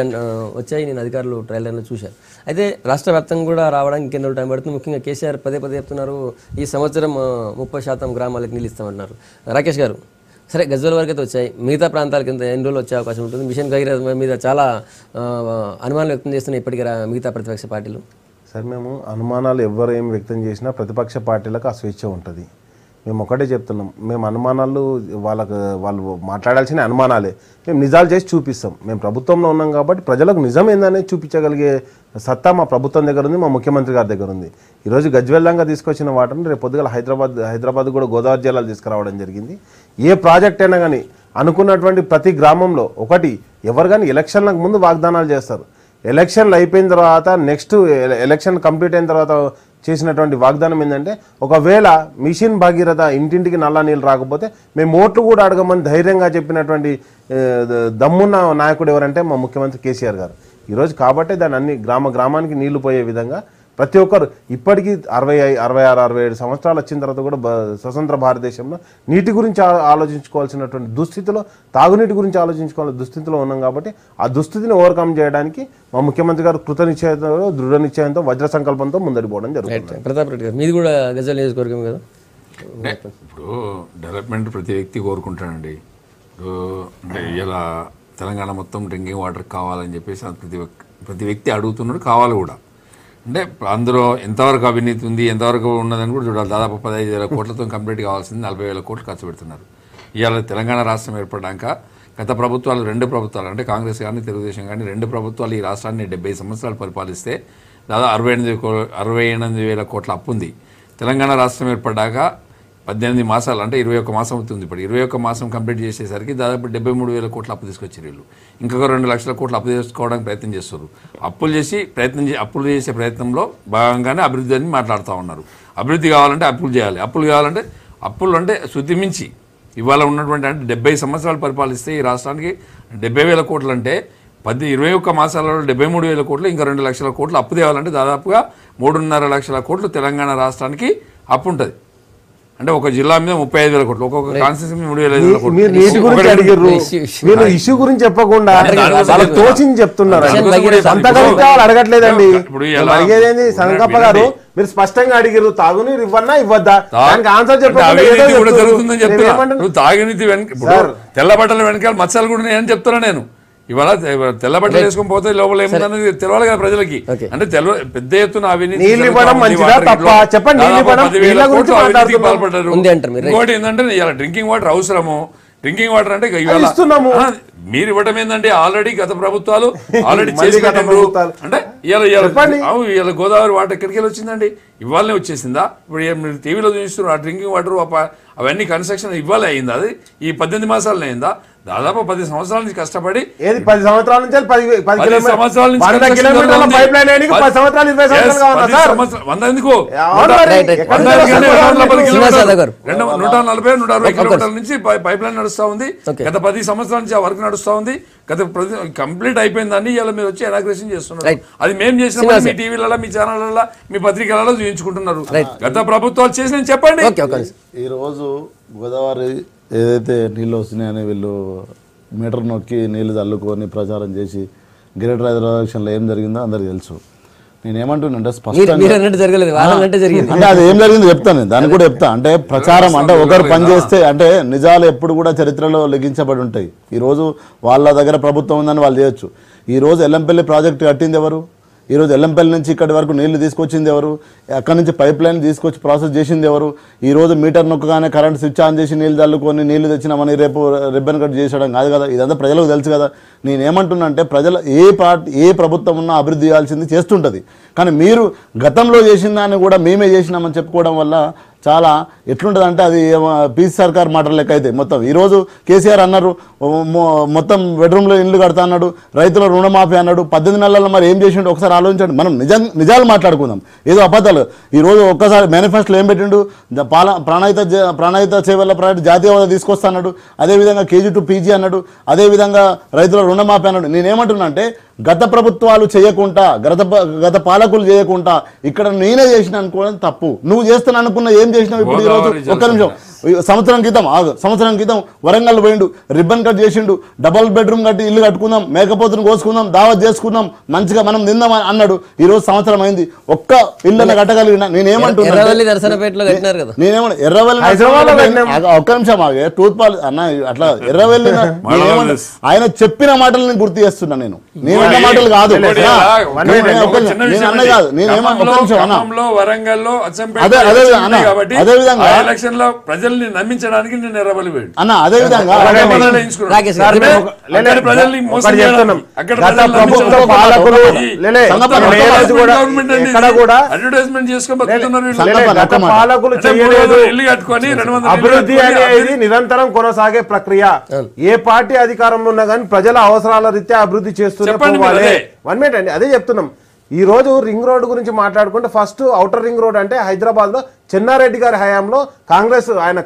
నేను అధికారులు ట్రయల్ రన్లో చూశారు. అయితే రాష్ట్ర వ్యాప్తంగా కూడా రావడానికి ఇంకెన్నో టైం పడుతుంది. ముఖ్యంగా కేసీఆర్ పదే చెప్తున్నారు, ఈ సంవత్సరం 30% గ్రామాలకు నీళ్ళు ఇస్తామంటున్నారు. రాకేష్ గారు, సరే గజ్వల్ వరకు అయితే వచ్చాయి, మిగతా ప్రాంతాలకి ఎన్ని రోజులు వచ్చే అవకాశం ఉంటుంది? మిషన్ భగీరథ మీద చాలా అనుమానాలు వ్యక్తం చేస్తున్నాయి ఇప్పటికీ మిగతా ప్రతిపక్ష పార్టీలు.
సార్, మేము అనుమానాలు ఎవరు ఏం వ్యక్తం చేసినా ప్రతిపక్ష పార్టీలకు ఆ స్వేచ్ఛ ఉంటుంది. మేము ఒకటే చెప్తున్నాం, మేము అనుమానాలు వాళ్ళు మాట్లాడాల్సిన అనుమానాలే, మేము నిజాలు చేసి చూపిస్తాం. మేము ప్రభుత్వంలో ఉన్నాం కాబట్టి ప్రజలకు నిజం ఏందనేది చూపించగలిగే సత్తా మా ప్రభుత్వం దగ్గర ఉంది, మా ముఖ్యమంత్రి గారి దగ్గర ఉంది. ఈరోజు గజ్వెల్లంగా తీసుకొచ్చిన వాటిని రేపు పొద్దుగల హైదరాబాద్ కూడా గోదావరి జిల్లాలు తీసుకురావడం జరిగింది. ఏ ప్రాజెక్ట్ అయినా కానీ అనుకున్నటువంటి ప్రతి గ్రామంలో ఒకటి, ఎవరు కానీ ఎలక్షన్లకు ముందు వాగ్దానాలు చేస్తారు. ఎలక్షన్లు అయిపోయిన తర్వాత నెక్స్ట్ ఎలక్షన్ కంప్లీట్ అయిన తర్వాత చేసినటువంటి వాగ్దానం ఏంటంటే, ఒకవేళ మిషన్ భగీరథ ఇంటింటికి నల్ల నీళ్ళు రాకపోతే మేము ఓట్లు కూడా అడగమని ధైర్యంగా చెప్పినటువంటి దమ్మున్న నాయకుడు ఎవరంటే మా ముఖ్యమంత్రి కేసీఆర్ గారు. ఈరోజు కాబట్టి దాన్ని అన్ని గ్రామానికి నీళ్లు పోయే విధంగా ప్రతి ఒక్కరు ఇప్పటికీ 66, 67 సంవత్సరాలు వచ్చిన తర్వాత కూడా స్వతంత్ర భారతదేశంలో నీటి గురించి ఆలోచించుకోవాల్సినటువంటి దుస్థితిలో, తాగునీటి గురించి ఆలోచించుకోవాల్సిన దుస్థితిలో ఉన్నాం. కాబట్టి ఆ దుస్థితిని ఓవర్కమ్ చేయడానికి మా ముఖ్యమంత్రి గారు కృతనిశ్చయంతో, దృఢ నిశ్చయంతో, వజ్ర సంకల్పంతో ముందడిపోవడం జరుగుతుంది.
ప్రతాప్ రెడ్డి గారు, మీది కూడా గజల్ నియోజకవర్గం కదా.
ఇప్పుడు డెవలప్మెంట్ ప్రతి వ్యక్తి కోరుకుంటాడండి. అంటే ఇలా తెలంగాణ మొత్తం డ్రింకింగ్ వాటర్ కావాలని చెప్పేసి ప్రతి వ్యక్తి అడుగుతున్నాడు, కావాలి కూడా. అంటే అందులో ఎంతవరకు అవినీతి ఉంది, ఎంతవరకు ఉన్నదని కూడా చూడాలి. దాదాపు 15,000 కోట్లతో కంప్లీట్ కావాల్సింది 40,000 కోట్లు ఖర్చు పెడుతున్నారు. ఇవాళ తెలంగాణ రాష్ట్రం ఏర్పడ్డాక గత ప్రభుత్వాలు, 2 ప్రభుత్వాలు అంటే కాంగ్రెస్ కానీ తెలుగుదేశం కానీ 2 ప్రభుత్వాలు ఈ రాష్ట్రాన్ని 70 సంవత్సరాలు పరిపాలిస్తే దాదాపు 68,000 కోట్ల అప్పు ఉంది. తెలంగాణ రాష్ట్రం ఏర్పడ్డాక 18 మాసాలు అంటే 21 మాసం అవుతుంది. ఇప్పుడు 21 మాసం కంప్లీట్ చేసేసరికి దాదాపు 73,000 కోట్ల అప్పు తీసుకొచ్చారు వీళ్ళు. ఇంకొక 2 లక్షల కోట్లు అప్పు తీసుకోవడానికి ప్రయత్నం చేస్తారు. అప్పులు చేసే ప్రయత్నంలో భాగంగానే అభివృద్ధి అని మాట్లాడుతూ ఉన్నారు. అభివృద్ధి కావాలంటే అప్పులు చేయాలి, అప్పులు అంటే శుద్ధి మించి ఇవాళ ఉన్నటువంటి అంటే 70 సంవత్సరాలు పరిపాలిస్తే ఈ రాష్ట్రానికి 70,000 కోట్లు అంటే 21 మాసాలలో 73,000 కోట్లు, ఇంకా 2 లక్షల కోట్లు అప్పు తేవాలంటే దాదాపుగా 3.5 లక్షల కోట్లు తెలంగాణ రాష్ట్రానికి అప్పు ఉంటుంది. అంటే ఒక జిల్లా మీద 35,000 కోట్లు, ఒక్కొక్క కాన్స్టిట్యూన్సీ 3,500 కోట్లు.
మీరు నీటి గురించి అడిగారు, మీరు ఇష్యూ గురించి చెప్పకుండా వాళ్ళకి తోచింది చెప్తున్నారు. సంతకాలు అడగట్లేదండి. అడిగేదేంది సంగప్ప గారు, మీరు స్పష్టంగా అడిగారు తాగునీరు ఇవ్వన్నా ఇవ్వద్దా, దానికి ఆన్సర్
చెప్పండి. తాగునీతి వెనక ఇప్పుడు తెల్ల బట్టల వెనకాల మచ్చలు కూడా ఉన్నాయని చెప్తున్నా నేను. ఇవాళ తెల్ల బట్టలు వేసుకొని పోతే లోపల ఏముందనేది తెలియాలి కదా ప్రజలకి. అంటే పెద్ద ఎత్తున అవినీతి పాల్పడ్డారు. ఇంకోటి ఏంటంటే ఇవాళ డ్రింకింగ్ వాటర్ అవసరము. డ్రింకింగ్ వాటర్ అంటే మీరు ఇవ్వడం ఏంటంటే ఆల్రెడీ గత ప్రభుత్వాలు ఆల్రెడీ చేసి అంటే ఇవాళ గోదావరి వాటర్ ఎక్కడికి వెళ్ళి వచ్చిందండి, ఇవాళనే వచ్చేసిందా? ఇప్పుడు మీరు టీవీలో చూస్తున్నారు ఆ డ్రింకింగ్ వాటర్ అవన్నీ కన్స్ట్రక్షన్ ఇవ్వాలి అయిందా? అది ఈ 18 మాసాలనే అయిందా? దాదాపు 10 సంవత్సరాల నుంచి కష్టపడి
ఏది 10 సంవత్సరాల నుంచి 10
సంవత్సరాల నుంచి
100 కిలోమీటర్ల పైప్ లైన్ వేయడానికి 10 సంవత్సరాలు 20 సంవత్సరాలు కావాలా సార్?
100 ఎందుకు?
Right, right.
140-160 కిలోమీటర్ల నుంచి పైప్ లైన్ నడుస్తా ఉంది. గత 10 సంవత్సరాల నుంచి ఆ వర్క్ నడుస్తా ఉంది. కంప్లీట్ అయిపోయిందని ఇలా మీరు వచ్చి ఇనాగ్రేషన్ చేస్తున్నారు. అది మేము చేసిన మీ టీవీలలో, మీ ఛానళ్ళలో, మీ పత్రికలలో చూపించుకుంటున్నారు. గత ప్రభుత్వాలు చేసిన చెప్పండి.
ఈ రోజు గోదావరి ఏదైతే నీళ్ళు వస్తున్నాయని వీళ్ళు మీటర్ నొక్కి నీళ్లు చల్లుకొని ప్రచారం చేసి గ్రేటర్ హైదరాబాద్ ఎలక్షన్లో ఏం జరిగిందో అందరికి తెలుసు. నేనేమంటున్నానంటే స్పష్టంగా అంటే అది ఏం జరిగిందో చెప్తాను, దాన్ని కూడా చెప్తా. అంటే ప్రచారం అంటే ఒకరు పనిచేస్తే అంటే నిజాలు ఎప్పుడు కూడా చరిత్రలో లిఖించబడి ఉంటాయి. ఈరోజు వాళ్ళ దగ్గర ప్రభుత్వం ఉందని వాళ్ళు చేయొచ్చు. ఈరోజు ఎల్లంపల్లి ప్రాజెక్టు కట్టింది ఎవరు? ఈరోజు ఎల్లంపల్లి నుంచి ఇక్కడి వరకు నీళ్లు తీసుకొచ్చింది ఎవరు? అక్కడి నుంచి పైప్ లైన్ తీసుకొచ్చి ప్రాసెస్ చేసింది ఎవరు? ఈరోజు మీటర్ నొక్కగానే కరెంట్ స్విచ్ ఆన్ చేసి నీళ్ళు చల్లుకొని నీళ్లు తెచ్చినామని రేపు రిబ్బన్ కట్ చేసడం కాదు కదా. ఇదంతా ప్రజలకు తెలుసు కదా. నేనేమంటున్నా అంటే ప్రజలు ఏ ప్రభుత్వం ఉన్నా అభివృద్ధి చేయాల్సింది చేస్తుంటుంది. కానీ మీరు గతంలో చేసిన దాన్ని కూడా మేమే చేసినామని చెప్పుకోవడం వల్ల చాలా ఎట్లుంటుంది అంటే అది పీసీ సర్కార్ మాటల లెక్క అయితే మొత్తం. ఈరోజు కేసీఆర్ అన్నారు మొత్తం బెడ్రూమ్లో ఇల్లు కడతా అన్నాడు, రైతుల రుణమాఫీ అన్నాడు. 18 నెలల్లో మరి ఏం చేసిండు ఒకసారి ఆలోచించండి. మనం నిజాలు మాట్లాడుకుందాం, ఏదో అబద్ధాలు. ఈరోజు ఒక్కసారి మేనిఫెస్టోలో ఏం పెట్టిండు? ప్రాణహిత సేవల ప్రాజెక్టు జాతీయ హోదా తీసుకొస్తాడు. అదేవిధంగా KG to PG అన్నాడు. అదేవిధంగా రైతుల రుణమాఫీ అన్నాడు. నేనేమంటున్నా అంటే గత ప్రభుత్వాలు చేయకుండా, గత పాలకులు చేయకుండా ఇక్కడ నేనే చేసిన అనుకోవడం తప్పు. నువ్వు చేస్తాను అనుకున్న ఏం చేసినావు ఇప్పుడు? ఈరోజు ఒక్క నిమిషం, సంవత్సరం క్రితం వరంగల్ పోయిండు, రిబ్బన్ కట్ చేసిండు, డబుల్ బెడ్రూమ్ కట్టి ఇల్లు కట్టుకుందాం, మేకపోతును కోసుకుందాం, దావత్ చేసుకుందాం, మంచిగా మనం తిందాం అన్నాడు. ఈ రోజు సంవత్సరం అయింది, ఒక్క ఇల్లు కట్టగలిగిన. నేనేమంటున్నా ఒక్క నిమిషం ఆగే టూత్ పాల్ అన్న అట్లా ఎర్రవెల్లి ఆయన చెప్పిన మాటలు నేను గుర్తు చేస్తున్నా. నేను మాటలు కాదు, అన్న కాదు. అదేవిధంగా
ప్రజల్ని నమ్మించడానికి నేను ఎర్రబలి పోయాడు
అన్న. అదేవిధంగా
అడ్వర్టైజ్మెంట్ చేసుకొని
అభివృద్ధి అనేది నిరంతరం కొనసాగే ప్రక్రియ. ఏ పార్టీ అధికారంలో ఉన్నా కానీ ప్రజల అవసరాల రీత్యా అభివృద్ధి చేస్తూనే పోవాలి. 1 మినిట్ అండి, అదే చెప్తున్నాం. ఈ రోజు రింగ్ రోడ్ గురించి మాట్లాడుకుంటే ఫస్ట్ ఔటర్ రింగ్ రోడ్ అంటే హైదరాబాద్ లో చెన్నారెడ్డి గారి హయాంలో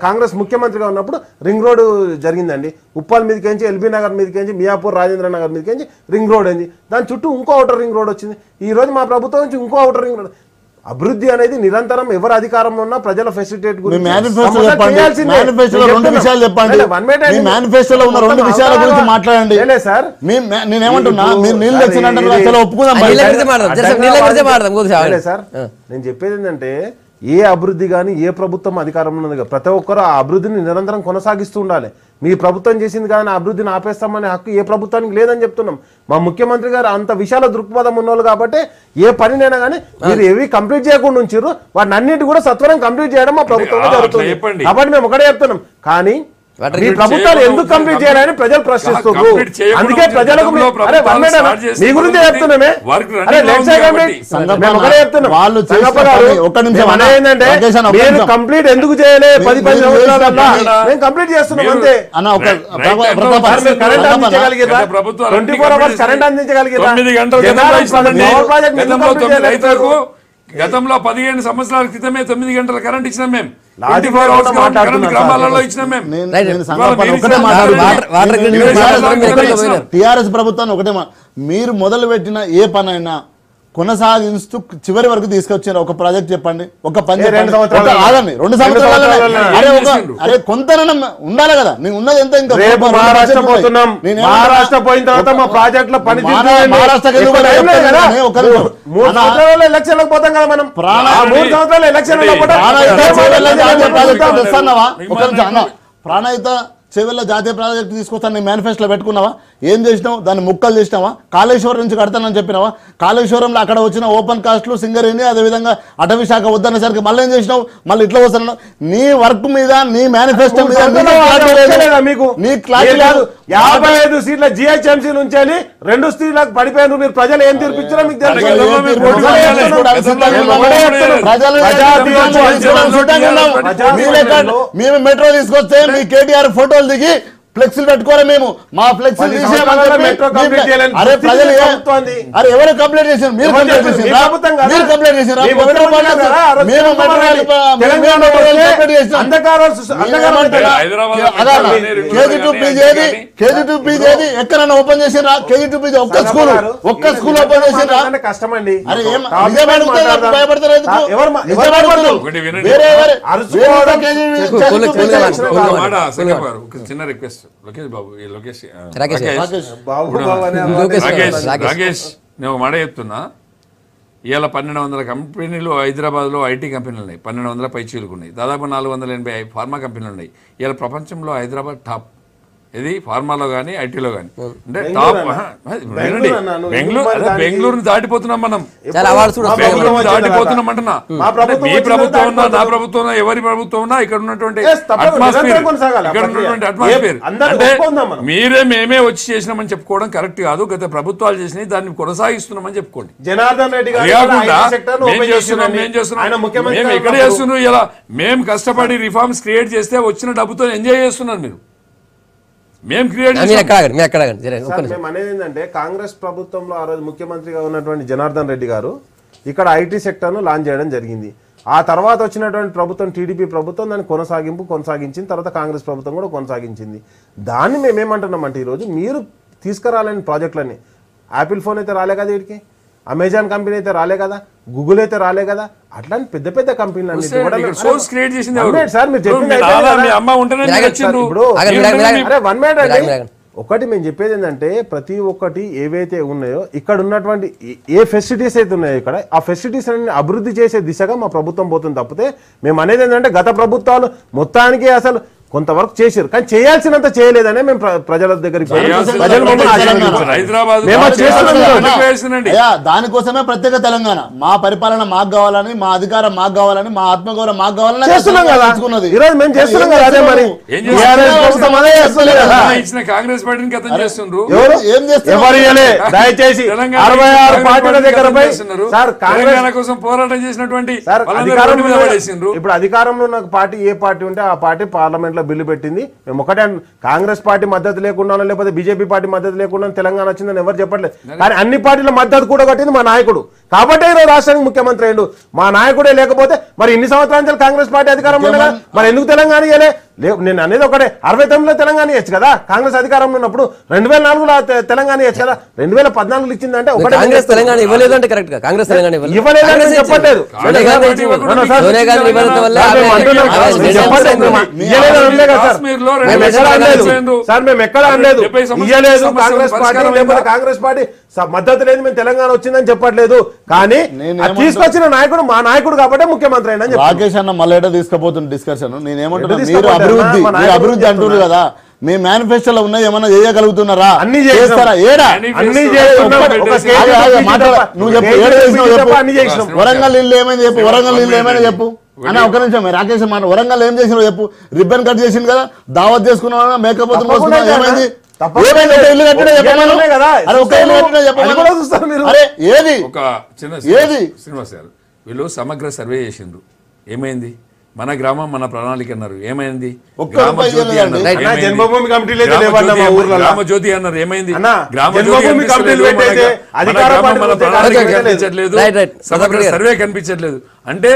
కాంగ్రెస్ ముఖ్యమంత్రిగా ఉన్నప్పుడు రింగ్ రోడ్ జరిగిందండి. ఉప్పల్ మీదకించి, ఎల్బీ నగర్ మీదకించి, మియాపూర్ రాజేంద్ర నగర్ మీదకించి రింగ్ రోడ్ అయింది. దాని చుట్టూ ఇంకో ఔటర్ రింగ్ రోడ్ వచ్చింది. ఈ రోజు మా ప్రభుత్వం నుంచి ఇంకో ఔటర్ రింగ్ రోడ్. అభివృద్ధి అనేది నిరంతరం ఎవరు అధికారంలో ఉన్నా ప్రజల ఫెసిలిటేట్ గురించి
మాట్లాడండి. నేనేమంటున్నా, మీరు నీళ్ళు తెచ్చినట్టు ఒప్పుకుందాం
సార్. నేను చెప్పేది ఏంటంటే ఏ అభివృద్ధి కానీ ఏ ప్రభుత్వం అధికారంలో ఉన్నది, ప్రతి ఒక్కరు ఆ అభివృద్ధిని నిరంతరం కొనసాగిస్తూ ఉండాలి. మీ ప్రభుత్వం చేసింది కానీ అభివృద్ధిని ఆపేస్తామనే హక్కు ఏ ప్రభుత్వానికి లేదని చెప్తున్నాం. మా ముఖ్యమంత్రి గారు అంత విశాల దృక్పథం ఉన్నోళ్ళు కాబట్టి ఏ పనినైనా కానీ మీరు ఏవి కంప్లీట్ చేయకుండా ఉంచారు, వాటిని అన్నిటి కూడా సత్వరం కంప్లీట్ చేయడం మా ప్రభుత్వంలో జరుగుతుంది. కాబట్టి మేము ఒకటే చెప్తున్నాం. కానీ మీ ప్రభుత్వాలు ఎందుకు కంప్లీట్ చేయాలని ప్రజలు ప్రశ్నిస్తున్నారు. అందుకే ప్రజలకు మీ గురించి చెప్తున్నామే. ఏంటంటే కంప్లీట్ ఎందుకు చేయలే 10 సంవత్సరాల మేము కంప్లీట్ చేస్తున్నాం అంతే. కరెంట్ అందించగలిగిరా? 24 hours కరెంట్ అందించగలిగిరా?
గతంలో 15 సంవత్సరాల క్రితమే 9 గంటల కరెంట్ ఇచ్చినాం మేము.
టీఆర్ఎస్ ప్రభుత్వాన్ని ఒకటే, మీరు మొదలు పెట్టిన ఏ పనైనా కొనసాగిస్తూ చివరి వరకు తీసుకొచ్చారు. ఒక ప్రాజెక్ట్ చెప్పండి, ఒక పని ఆగండి. 2 సంవత్సరాలు అరే కొంతనం ఉండాలి కదా. నేను ఉన్నది ఎంత? ఇంకా
మహారాష్ట్ర పోతున్నాం. మహారాష్ట్ర పోయిన తర్వాత మా ప్రాజెక్ట్ లో పని ఎలక్షన్లకు పోతాం కదా మనం. 3 సంవత్సరాలు ఎలక్షన్లో
ప్రాణహిత చెవెళ్ళ జాతీయ ప్రాజెక్టు తీసుకొస్తాను నీ మేనిఫెస్టోలో పెట్టుకున్నావా? ఏం చేసినావు? దాన్ని ముక్కలు చేసినావా? కాళేశ్వరం నుంచి కడతానని చెప్పినావా? కాళేశ్వరంలో అక్కడ వచ్చిన ఓపెన్ కాస్ట్లు సింగరేణి, అదేవిధంగా అటవీ శాఖ వద్దనేసరికి మళ్ళీ ఏం చేసినావు? మళ్ళీ ఇట్లా వస్తున్నావు. నీ వర్క్ మీద, నీ మేనిఫెస్టో మీద
మీకు నీ క్లారిటీ లేదు. 55 సీట్ల GHMC నుంచి 2 సీట్లకు పడిపోయారు. మీరు ప్రజలు ఏం తీర్పిచ్చారో మీకు తెలుసు.
మేము మెట్రో తీసుకొస్తే మీ KTR ఫోటోలు దిగి ఫ్లెక్సీలు పెట్టుకోరా మేము మా ఫ్లెక్సీలు తీసేయమని చెప్పి
మెట్రో కంప్లీట్ చేయాలని
అరే ప్రజలు
ప్రభుత్వాన్ని.
అరే ఎవరు కంప్లైంట్ చేశారు మీరు కంప్లైంట్ చేశారు మీరు కంప్లైంట్ చేశారు
మేము మెట్రో
కేజీ టూ పీజీ ఏది ఎక్కడైనా ఓపెన్ చేసిరా కేజీ టూ పీజీ ఒక్క స్కూల్ ఓపెన్ చేసిరా
కష్టమండి.
అరే ఏం నిజం అడుగుతారు భయపడతారు ఎందుకు నిజం అడుగుతారు వేరే
చిన్న రిక్వెస్ట్ లోకేష్ బాబు
రాకేష్
రాకేష్ నేను ఒక మాట చెప్తున్నా. ఇవాళ 1200 కంపెనీలు హైదరాబాద్లో ఐటీ కంపెనీలు ఉన్నాయి, 1200 పైచీలకు ఉన్నాయి, దాదాపు 480 ఫార్మా కంపెనీలు ఉన్నాయి. ఇవాళ ప్రపంచంలో హైదరాబాద్ టాప్ ఇది ఫార్మాలో కానీ ఐటీలో కానీ అంటే టాప్. బెంగళూరుని దాటిపోతున్నాం మనం, బెంగళూరు దాటిపోతున్నాం అంటున్నా. మీ ప్రభుత్వం ఉన్నా నా ప్రభుత్వం ఉన్నా ఎవరి ప్రభుత్వం ఉన్నా ఇక్కడ ఉన్నటువంటి అట్మాస్ఫియర్ అంటే మేమే వచ్చి చేసినామని చెప్పుకోవడం కరెక్ట్ కాదు. గత ప్రభుత్వాలు చేసినాయి దాన్ని కొనసాగిస్తున్నామని చెప్పుకోండి.
జనార్దన్ రెడ్డి
మేము ఎక్కడ చేస్తున్నారు ఇలా మేము కష్టపడి రిఫార్మ్స్ క్రియేట్ చేస్తే వచ్చిన డబ్బుతో ఎంజాయ్ చేస్తున్నారు మీరు. మేము క్రియేట్
మేము అనేది ఏంటంటే కాంగ్రెస్ ప్రభుత్వంలో ఆ రోజు ముఖ్యమంత్రిగా ఉన్నటువంటి జనార్దన్ రెడ్డి గారు ఇక్కడ ఐటీ సెక్టర్ను లాంచ్ చేయడం జరిగింది. ఆ తర్వాత వచ్చినటువంటి ప్రభుత్వం టీడీపీ ప్రభుత్వం దాన్ని కొనసాగించిన తర్వాత కాంగ్రెస్ ప్రభుత్వం కూడా కొనసాగించింది. దాన్ని మేమేమంటున్నామంటే ఈరోజు మీరు తీసుకురాలని ప్రాజెక్టులన్నీ యాపిల్ ఫోన్ అయితే రాలే కదా, వీటికి అమెజాన్ కంపెనీ అయితే రాలే కదా, గూగుల్ అయితే రాలే కదా, అట్లాంటి పెద్ద పెద్ద కంపెనీలు ఒకటి మేము చెప్పేది ఏంటంటే ప్రతి ఒక్కటి ఏవైతే ఉన్నాయో ఇక్కడ ఉన్నటువంటి ఏ ఫెసిలిటీస్ అయితే ఉన్నాయో ఇక్కడ ఆ ఫెసిలిటీస్ అన్ని అభివృద్ధి చేసే దిశగా మా ప్రభుత్వం పోతుంది తప్పితే మేము అనేది ఏంటంటే గత ప్రభుత్వాలు మొత్తానికి అసలు కొంతవరకు చేశారు కానీ చేయాల్సినంత చేయలేదనే మేము ప్రజల దగ్గరికి
దానికోసమే ప్రత్యేక తెలంగాణ మా పరిపాలన మాకు కావాలని మా అధికారం మాకు కావాలని మా ఆత్మగౌరవం మాకు కావాలని
చేస్తున్నాం కదా. ఈరోజు మేము చేస్తున్నాం కదా. అదే మరి
కాంగ్రెస్ పార్టీని గతం చేస్తున్నారు.
దయచేసి 66 పార్టీల దగ్గర
తెలంగాణ కోసం పోరాటం చేసినటువంటి
ఇప్పుడు అధికారంలో ఉన్న పార్టీ ఏ పార్టీ ఉంటే ఆ పార్టీ పార్లమెంట్ బిల్లు పెట్టింది. మేము ఒకటే కాంగ్రెస్ పార్టీ మద్దతు లేకుండా లేకపోతే బీజేపీ పార్టీ మద్దతు లేకుండా తెలంగాణ వచ్చిందని ఎవరు చెప్పట్లేదు. కానీ అన్ని పార్టీల మద్దతు కూడా కట్టింది మా నాయకుడు కాబట్టి ఈరోజు రాష్ట్రానికి ముఖ్యమంత్రి అయ్యిండు. మా నాయకుడే లేకపోతే మరి ఇన్ని సంవత్సరాల నుంచి కాంగ్రెస్ పార్టీ అధికారంలో ఉండగా మరి ఎందుకు తెలంగాణ ఇవ్వలే? నేను అనేది ఒకటే 69లో తెలంగాణ ఇవ్వచ్చు కదా, కాంగ్రెస్ అధికారంలో ఉన్నప్పుడు 2004లో తెలంగాణ ఇవ్వచ్చు కదా, 2014 ఇచ్చిందంటే ఒకటే.
కాంగ్రెస్ తెలంగాణ ఇవ్వలేదంటే కరెక్ట్ గా కాంగ్రెస్ తెలంగాణ
ఇవ్వలేదని చెప్పట్లేదు. సార్ మేము ఎక్కడ అనలేదు ఇయ్యలేదు కాంగ్రెస్ పార్టీ లేకపోతే కాంగ్రెస్ పార్టీ మద్దతు లేదు మేము తెలంగాణ వచ్చిందని చెప్పట్లేదు. కానీ తీసుకొచ్చిన నాయకుడు మా నాయకుడు కాబట్టి ముఖ్యమంత్రి అయినా
రాకేష్ అన్న మళ్ళీ తీసుకుపోతున్న డిస్కషన్ నేనేమంటున్నా మీరు అభివృద్ధి అంటున్నారు కదా మీ మేనిఫెస్టోలో ఉన్నాయి ఏమన్నా చేయగలుగుతున్నారా?
అన్ని చేస్తారా?
వరంగల్ ఇల్లు ఏమైనా చెప్పు, వరంగల్ ఇల్లు ఏమైనా చెప్పు అన్న. ఒక నిమిషం రాకేష్ మాట వరంగల్ ఏం చేసినావు చెప్పు. రిబ్బన్ కట్ చేసింది కదా, దావత్ చేసుకున్నావు, మేకప్ ఏమైంది?
శ్రీనివాస్ గారు వీళ్ళు సమగ్ర సర్వే చేసిండ్రు, ఏమైంది? మన గ్రామం మన ప్రణాళిక అన్నారు, ఏమైంది? గ్రామ జ్యోతి అన్నారు, ఏమైంది? సర్వే కనిపించట్లేదు అంటే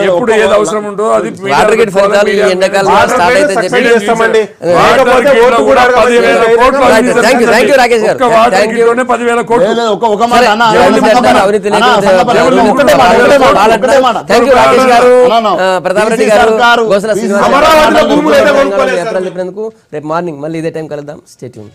ఎప్పుడు ఏది అవసరం ఉందో అది
ప్రతాప్ రెడ్డి గారు రేపు మార్నింగ్ మళ్ళీ ఇదే టైం కలుద్దాం. Stay tuned.